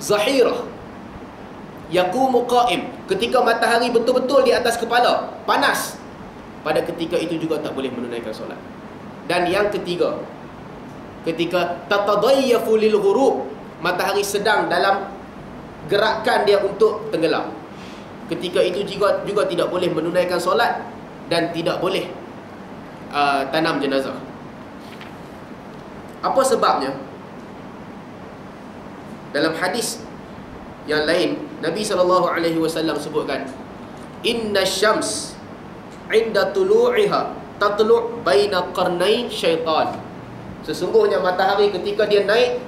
zahirah, yaqumu qa'im, ketika matahari betul-betul di atas kepala, panas, pada ketika itu juga tak boleh menunaikan solat. Dan yang ketiga, ketika tatadayyafu lil ghurub, matahari sedang dalam gerakan dia untuk tenggelam, ketika itu juga tidak boleh menunaikan solat dan tidak boleh tanam jenazah. Apa sebabnya? Dalam hadis yang lain, Nabi SAW sebutkan, inna syams inda tulu'iha tatlu' baina qarnai syaitan. Sesungguhnya matahari ketika dia naik,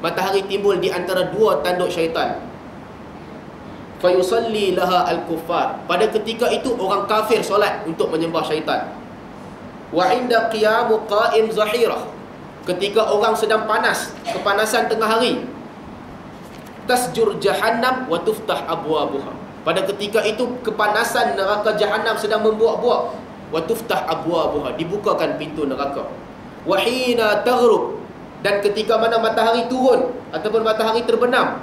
matahari timbul di antara dua tanduk syaitan. Fayusalli laha al-kuffar, pada ketika itu orang kafir solat untuk menyembah syaitan. Wa inda qiyamu qa'im zahirah, ketika orang sedang panas, kepanasan tengah hari, tasjur jahannam wa tuftah abwabuha, pada ketika itu kepanasan neraka jahannam sedang membuak-buak, wa tuftah abwabuha, dibukakan pintu neraka. Wa hina taghrub, dan ketika mana matahari turun ataupun matahari terbenam,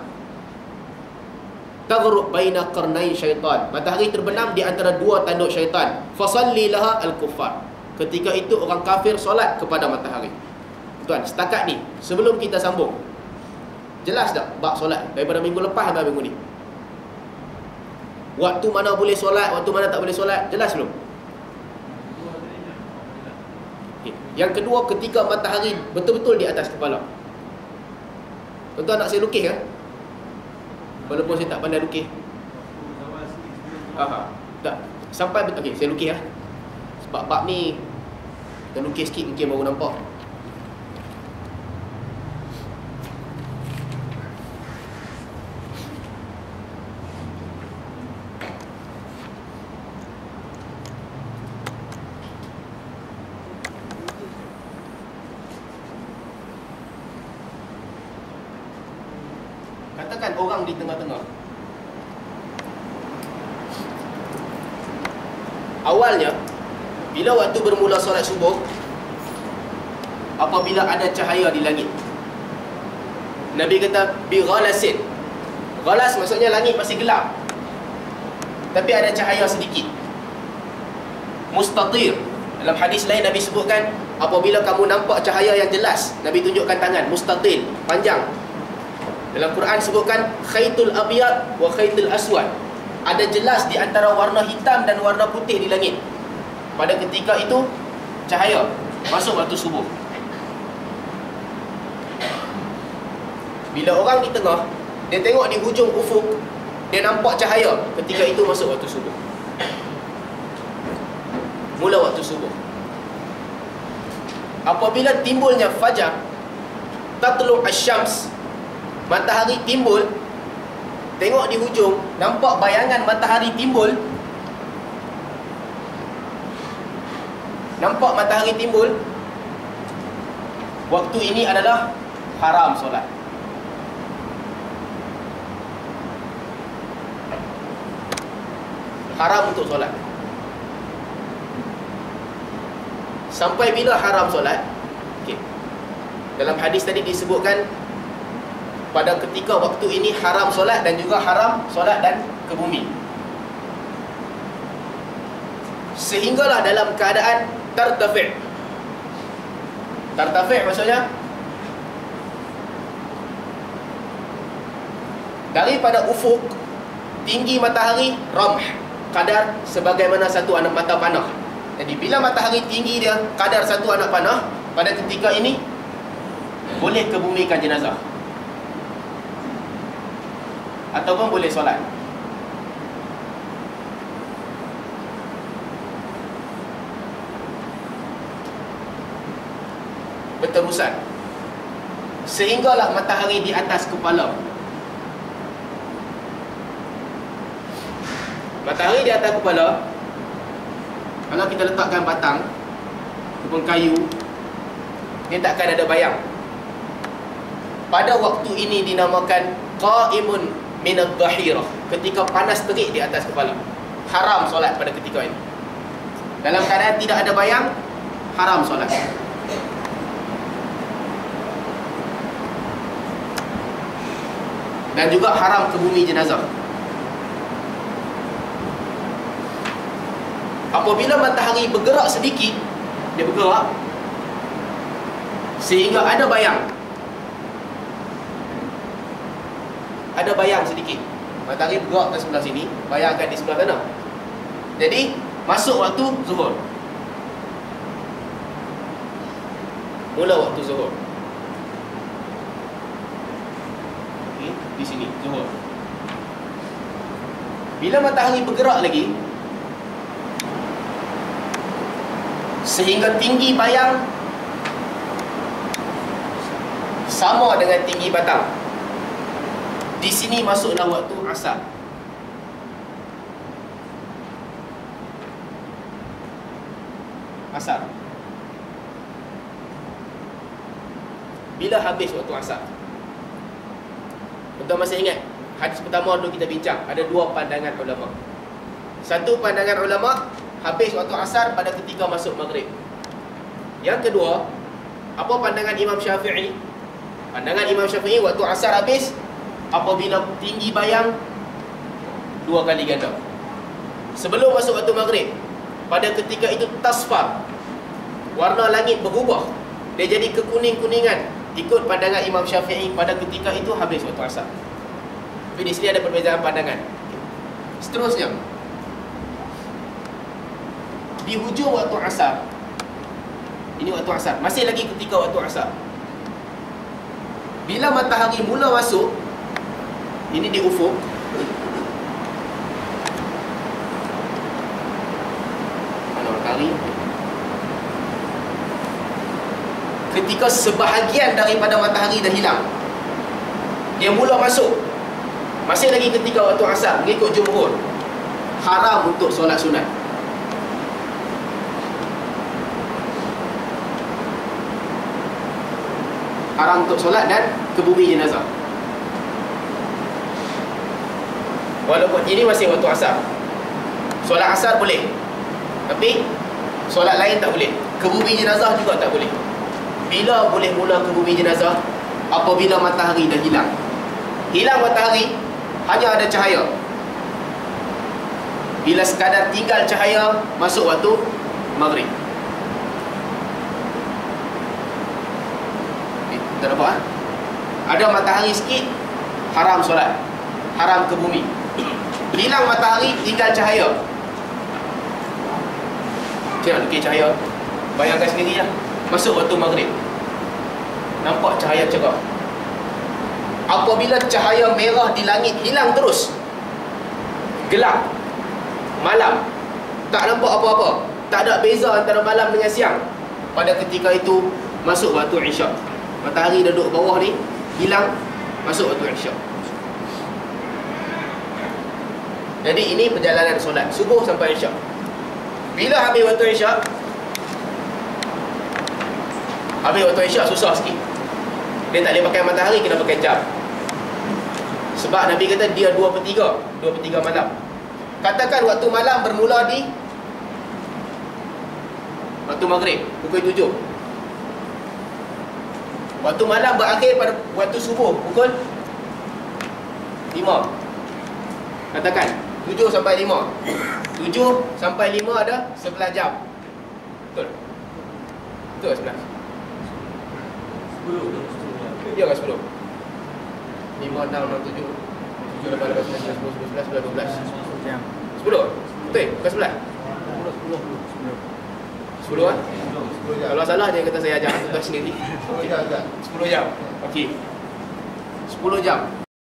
taghrub baina qarnai syaitan, matahari terbenam di antara dua tanduk syaitan. Fasalli laha al-kuffar, ketika itu orang kafir solat kepada matahari. Tuan, setakat ni sebelum kita sambung, jelas tak bab solat daripada minggu lepas sampai minggu ni? Waktu mana boleh solat, waktu mana tak boleh solat, jelas belum? Okay. Yang kedua, ketika matahari betul-betul di atas kepala. Tuan-tuan nak saya lukis kan? Walaupun saya tak pandai lukis. Tak. Sampai okey, saya lukis lah. Sebab bab ni kita lukis sikit mungkin baru nampak. Katakan orang di tengah-tengah. Awalnya, bila waktu bermula solat subuh, apabila ada cahaya di langit, Nabi kata bi ghalasin. Ghalas maksudnya langit masih gelap, tapi ada cahaya sedikit. Mustatir, dalam hadis lain Nabi sebutkan, apabila kamu nampak cahaya yang jelas, Nabi tunjukkan tangan, mustatil, panjang. Dalam Quran sebutkan khaytul abyad wa khaytul aswad, ada jelas di antara warna hitam dan warna putih di langit. Pada ketika itu cahaya masuk waktu subuh. Bila orang di tengah, dia tengok di hujung ufuk, dia nampak cahaya, ketika itu masuk waktu subuh. Mula waktu subuh. Apabila timbulnya fajar, tatlu' asy-syams, matahari timbul, tengok di hujung, nampak bayangan matahari timbul, nampak matahari timbul, waktu ini adalah haram solat. Haram untuk solat. Sampai bila haram solat? Okay. Dalam hadis tadi disebutkan, pada ketika waktu ini haram solat dan juga haram solat dan ke bumi. Sehinggalah dalam keadaan tartafi'. Tartafi' maksudnya daripada ufuk, tinggi matahari ramh, kadar sebagaimana satu anak mata panah. Jadi bila matahari tinggi dia kadar satu anak panah, pada ketika ini boleh kebumikan jenazah ataupun boleh solat. Berterusan sehinggalah matahari di atas kepala. Matahari di atas kepala, kalau kita letakkan batang ataupun kayu, dia takkan ada bayang. Pada waktu ini dinamakan qa'imun minad dhahirah, ketika panas terik di atas kepala. Haram solat pada ketika ini. Dalam keadaan tidak ada bayang, haram solat. Dan juga haram ke bumi jenazah. Apabila matahari bergerak sedikit, dia bergerak sehingga ada bayang sedikit. Matahari bergerak ke sebelah sini, bayangkan di sebelah sana. Jadi masuk waktu zuhur. Mula waktu zuhur. Okay, di sini zuhur. Bila matahari bergerak lagi sehingga tinggi bayang sama dengan tinggi batang, di sini masuklah waktu asar. Asar. Bila habis waktu asar? Tuan masih ingat hadis pertama dulu kita bincang, ada dua pandangan ulama. Satu pandangan ulama, habis waktu asar pada ketika masuk maghrib. Yang kedua, apa pandangan Imam Syafi'i? Pandangan Imam Syafi'i, waktu asar habis apabila tinggi bayang 2 kali ganda. Sebelum masuk waktu maghrib, pada ketika itu tasfar, warna langit berubah, dia jadi kekuning-kuningan. Ikut pandangan Imam Syafi'i, pada ketika itu habis waktu asar. Tapi di sini ada perbezaan pandangan. Seterusnya, di hujung waktu asar, ini waktu asar, masih lagi ketika waktu asar, bila matahari mula masuk, ini di ufuk, mana matahari, ketika sebahagian daripada matahari dah hilang, dia mula masuk, masih lagi ketika waktu asar, mengikut jumhur, haram untuk solat sunat. Haram untuk solat dan ke bumi jenazah. Walaupun ini masih waktu asar, solat asar boleh, tapi solat lain tak boleh. Ke bumi jenazah juga tak boleh. Bila boleh mula ke bumi jenazah? Apabila matahari dah hilang. Hilang matahari, hanya ada cahaya. Bila sekadar tinggal cahaya, masuk waktu maghrib. Tak nampak? Ada matahari sikit, haram solat, haram ke bumi. Hilang matahari, tinggal cahaya. Macam nak lukis cahaya? Bayangkan sendiri lah. Masuk waktu maghrib, nampak cahaya cerah. Apabila cahaya merah di langit hilang terus, gelap, malam, tak nampak apa-apa, tak ada beza antara malam dengan siang, pada ketika itu masuk waktu isyak. Matahari duduk bawah ni, hilang, masuk waktu isyak. Jadi ini perjalanan solat subuh sampai isyak. Bila habis waktu isyak, susah sikit. Dia tak boleh pakai matahari, kena pakai jam. Sebab Nabi kata dia 2/3 malam. Katakan waktu malam bermula di waktu maghrib, pukul 7. Waktu malam berakhir pada waktu subuh, pukul 5. Katakan 7 sampai 5. 7 sampai 5 ada 11 jam. Betul? Betul 11. 10. Ya ke 10? 5, 6, 6, 7 7, 8, 9, 10, 11, 12 10? Betul? Bukan 11? 10 kan? Kalau salah dia kata saya ajar tuan sendiri. 10 jam. Okey. 10 jam.